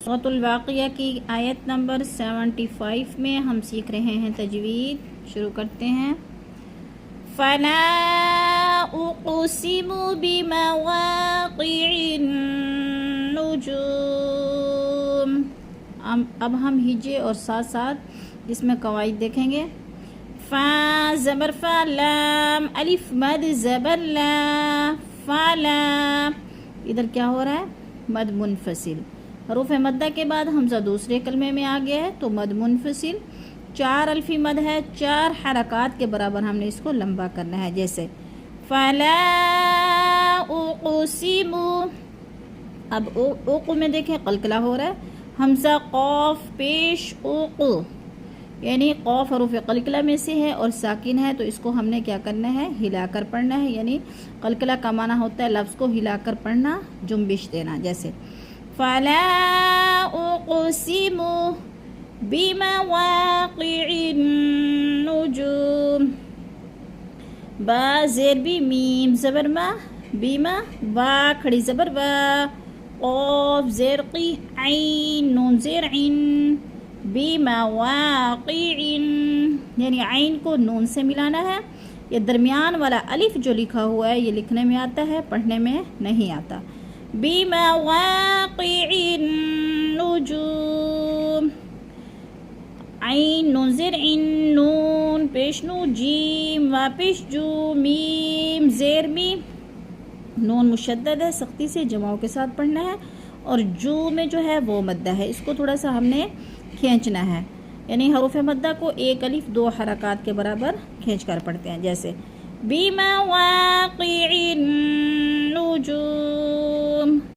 سورۃ الواقعہ کی آیت نمبر 75 میں ہم سیکھ رہے ہیں تجوید. شروع کرتے ہیں. فَلَا أُقْسِمُ بِمَوَاقِعِ النُّجُومِ. اب ہم ہجے اور ساتھ ساتھ اس میں قواعد دیکھیں گے. فا زبر فا، لام الف مد زبر لا، فالا. ادھر کیا ہو رہا ہے؟ مد منفصل. حروف مدہ کے بعد حمزہ دوسرے کلمے میں آ گیا ہے تو مد منفصل. 4 الفی مد ہے، 4 حرکات کے برابر ہم نے اس کو لمبا کرنا ہے. جیسے فلا اقسم. اب اوق میں دیکھیں قلقلہ ہو رہا ہے. حمزہ قاف پیش اوق، یعنی قاف حروف قلقلہ میں سے ہے اور ساکن ہے، تو اس کو ہم نے کیا کرنا ہے؟ ہلا کر پڑھنا ہے. یعنی قلقلہ کا معنی ہوتا ہے لفظ کو ہلا کر پڑھنا، جنبش دینا. جیسے فلا اقسم بمواقع النجوم. با زیر بھی، میم زبر ما، بیما، با کھڑی زبر با، قاف زیر قی، عین نون زیر عین، بمواقع، یعنی عین کو نون سے ملانا ہے. یہ درمیان والا الف جو لکھا ہوا ہے یہ لکھنے میں آتا ہے، پڑھنے میں نہیں آتا. بمواقع النجوم. عین نون زیر عین، نون پیش نو، جیم واپش جو، میم زیر می، نون مشدد ہے، سختی سے جماؤں کے ساتھ پڑھنا ہے. اور جو میں جو ہے وہ مدہ ہے، اس کو تھوڑا سا ہم نے کھینچنا ہے. یعنی حروف مدہ کو 1 الف 2 حرکات کے برابر کھینچ کر پڑھتے ہیں. جیسے بمواقع النجوم.